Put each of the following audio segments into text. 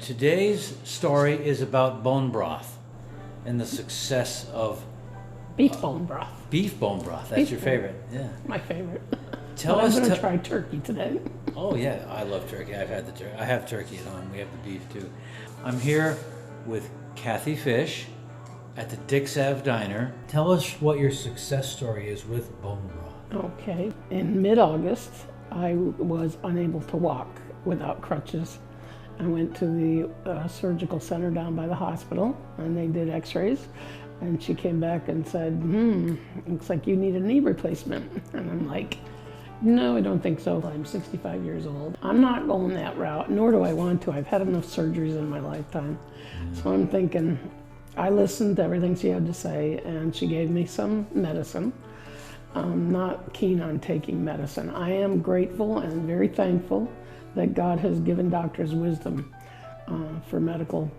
Today's story is about bone broth and the success of Beef bone broth. beef bone broth. That's your favorite, yeah. My favorite. Tell But us. I'm going to try turkey today. Oh yeah, I love turkey. I've had the turkey. I have turkey at home. We have the beef too. I'm here with Kathy Fish at the Dix Ave Diner. Tell us what your success story is with bone broth. Okay. In mid-August, I was unable to walk without crutches. I went to the surgical center down by the hospital, and they did x-rays. And she came back and said, looks like you need a knee replacement. And I'm like, no, I don't think so. I'm 65 years old. I'm not going that route, nor do I want to. I've had enough surgeries in my lifetime. So I'm thinking, I listened to everything she had to say, and she gave me some medicine. I'm not keen on taking medicine. I am grateful and very thankful that God has given doctors wisdom for medical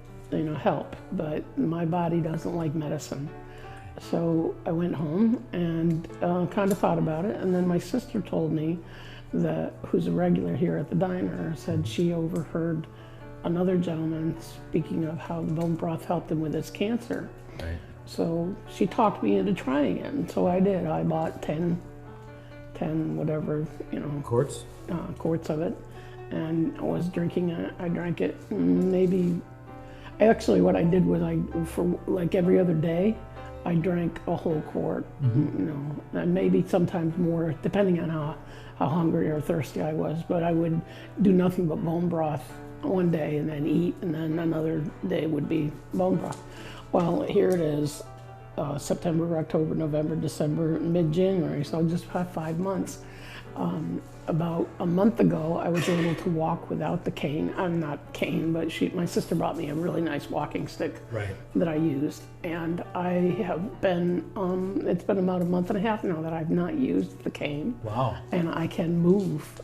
help, but my body doesn't like medicine. So I went home and kind of thought about it, and then my sister told me that, who's a regular here at the diner, said she overheard another gentleman speaking of how the bone broth helped him with his cancer. Right. So she talked me into trying it, and so I did. I bought 10 whatever, Quarts? quarts of it, and I was drinking it. I drank it maybe. Actually, what I did was for like every other day, I drank a whole quart, and maybe sometimes more, depending on how hungry or thirsty I was. But I would do nothing but bone broth one day and then eat, and then another day would be bone broth. Well, here it is, September, October, November, December, mid-January, so just about 5 months. About a month ago, I was able to walk without the cane. I'm not cane, but my sister brought me a really nice walking stick that I used. And I have been, it's been about a month and a half now that I've not used the cane. Wow. And I can move,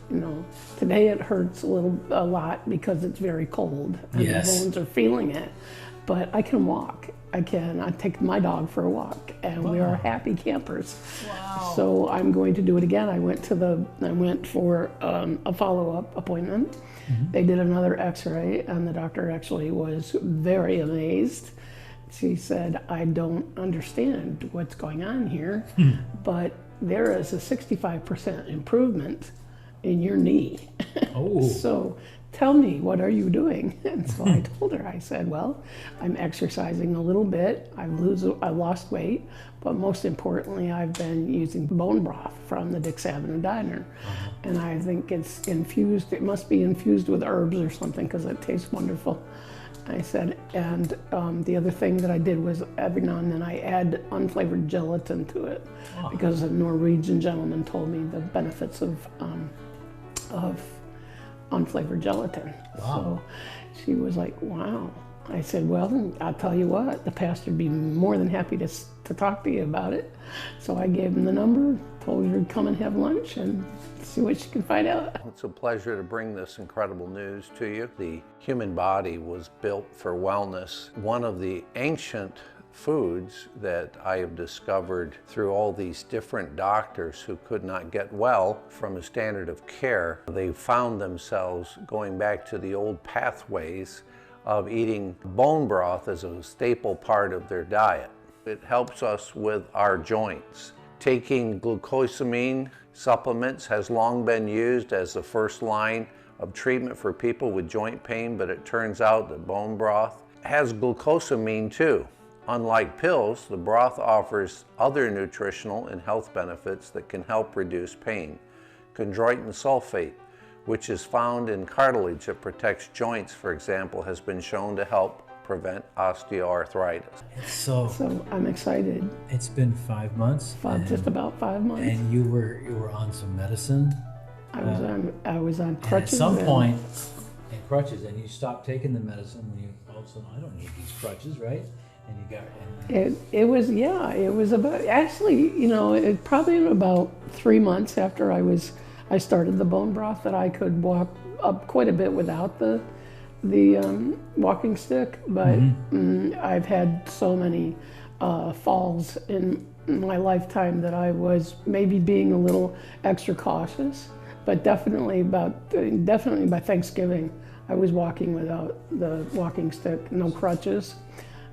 Today it hurts a lot because it's very cold and Yes. the bones are feeling it. But I can walk. I take my dog for a walk, and we are happy campers. Wow. So I'm going to do it again. I went for a follow-up appointment. They did another x-ray, and the doctor actually was very amazed. She said, I don't understand what's going on here, but there is a 65% improvement in your knee. Oh. So tell me, what are you doing? And so I told her, I said, well, I'm exercising a little bit. I lost weight, but most importantly, I've been using bone broth from the Dix Ave Diner. And I think it's infused, it must be infused with herbs or something because it tastes wonderful. I said, and the other thing that I did was every now and then I add unflavored gelatin to it because a Norwegian gentleman told me the benefits of unflavored gelatin. Wow. So she was like, wow. I said, well, I'll tell you what, the pastor would be more than happy to talk to you about it. So I gave him the number, told her to come and have lunch and see what she could find out. It's a pleasure to bring this incredible news to you. The human body was built for wellness. One of the ancient foods that I have discovered through all these different doctors who could not get well from a standard of care, they found themselves going back to the old pathways of eating bone broth as a staple part of their diet. It helps us with our joints. Taking glucosamine supplements has long been used as the first line of treatment for people with joint pain, but it turns out that bone broth has glucosamine too. Unlike pills, the broth offers other nutritional and health benefits that can help reduce pain. Chondroitin sulfate, which is found in cartilage that protects joints, for example, has been shown to help prevent osteoarthritis. So I'm excited. it's been 5 months. Just about 5 months. And you were on some medicine. I was on And crutches. at some point, in crutches, and you stopped taking the medicine when you all of a sudden, I don't need these crutches, right? And you got It was about, actually, it probably about 3 months after I started the bone broth that I could walk up quite a bit without the walking stick, but I've had so many falls in my lifetime that I was maybe being a little extra cautious, but definitely by Thanksgiving I was walking without the walking stick, no crutches,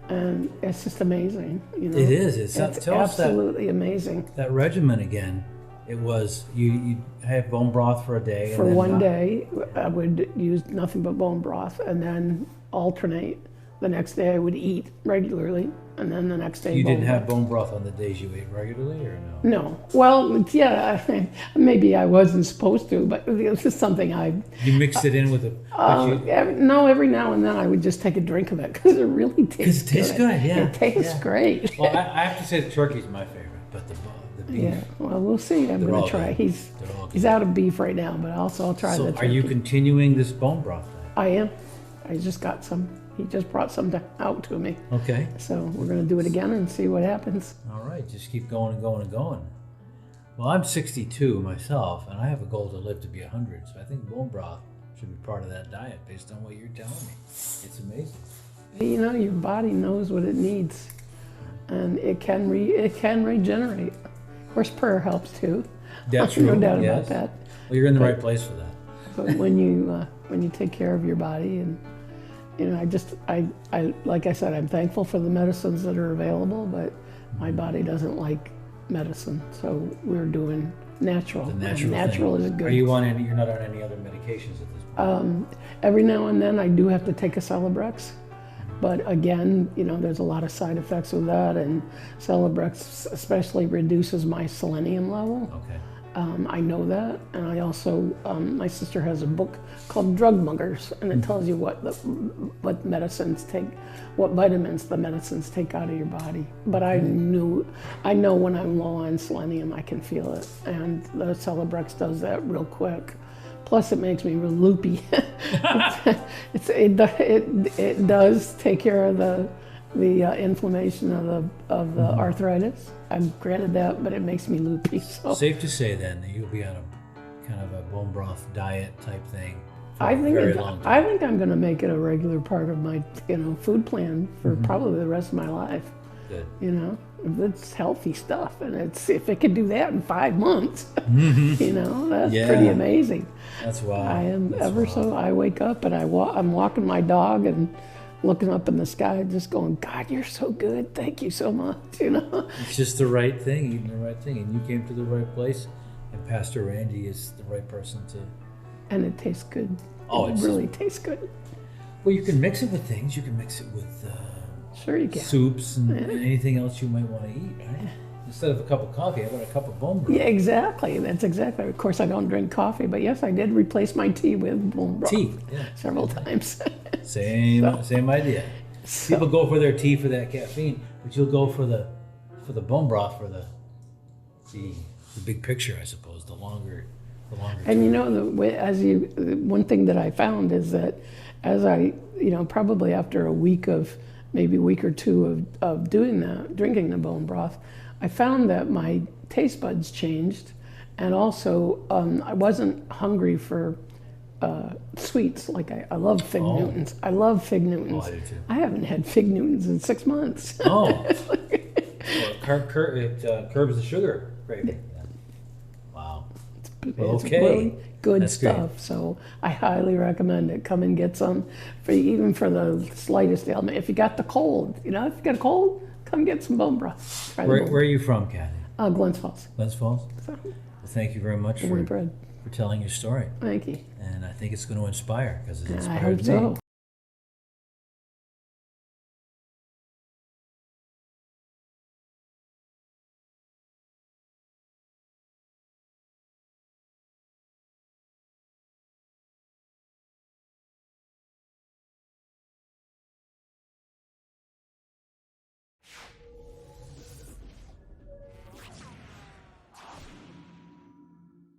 and it's just amazing. You know, It is. It's tell us absolutely amazing. that regimen again. It was you have bone broth for a day. For and then one day, I would use nothing but bone broth, and then alternate. The next day, I would eat regularly, and then the next day. You didn't have broth. bone broth on the days you ate regularly, or no? No. Well, yeah, maybe I wasn't supposed to, but it was just something I. You mixed it in with it. No, every now and then I would just take a drink of it because it really tastes. Because it tastes good, yeah. It tastes great. Well, I have to say the turkey's my favorite, but the beef. Yeah. Well, we'll see. I'm They're going all to try. good. He's They're all good. he's out of beef right now, but also I'll try So the are turkey. you continuing this bone broth diet? I am. I just got some. He just brought some out to me. Okay. So we're going to do it again and see what happens. All right. Just keep going and going and going. Well, I'm 62 myself, and I have a goal to live to be 100. So I think bone broth should be part of that diet based on what you're telling me. It's amazing. You know, your body knows what it needs, and it can regenerate. Of course, prayer helps too. That's No true, doubt yes. about that. Well, you're in the right place for that. But when you take care of your body, and you know, I like I said, I'm thankful for the medicines that are available, but my body doesn't like medicine, so we're doing natural. The And natural natural thing. is good. Are you on any? You're not on any other medications at this point. Every now and then I do have to take a Celebrex, but again, you know, there's a lot of side effects with that, and Celebrex especially reduces my selenium level. Okay. I know that, and I also, my sister has a book called Drug Muggers, and it tells you what medicines take, what vitamins the medicines take out of your body. But I know when I'm low on selenium, I can feel it, and the Celebrex does that real quick. Plus, it makes me real loopy. It does take care of the inflammation of the arthritis. I'm granted that, but it makes me loopy. So Safe to say then that you'll be on a kind of a bone broth diet type thing for I a think very long time. I think I'm going to make it a regular part of my food plan for probably the rest of my life. Good. You know, it's healthy stuff, and if it could do that in 5 months, you know, that's Yeah. pretty amazing. That's wild. I am That's ever wild. so. I wake up and I'm walking my dog and looking up in the sky, just going, God, you're so good. Thank you so much. You know. It's just the right thing, eating the right thing, and you came to the right place. And Pastor Randy is the right person to. And it tastes good. Oh, it it's really tastes good. Well, you can mix it with things. You can mix it with Sure you can. soups and anything else you might want to eat, right? Instead of a cup of coffee, how about a cup of bone broth? Yeah, exactly. That's exactly. Of course, I don't drink coffee, but yes, I did replace my tea with bone broth Tea, yeah. several times. Same idea. People go for their tea for that caffeine, but you'll go for the bone broth for the big picture, I suppose. The longer. And you know, one thing that I found is that as I, probably after maybe a week or two of doing that, drinking the bone broth, I found that my taste buds changed, and also I wasn't hungry for sweets. Like I love Fig Newtons. I love Fig Newtons. Oh, I do too. I haven't had Fig Newtons in 6 months. Oh, well, it curbs the sugar craving. Wow. It's Okay. really good That's great. stuff. So I highly recommend it. Come and get some, even for the slightest ailment. If you got the cold, if you got a cold, come get some bone broth. Try the Where bone. are you from, Kathy? Glens Falls. Glens Falls? So, Well, thank you very much born and for bred. telling your story. Thank you. And I think it's going to inspire, because it's I inspired hope me. so.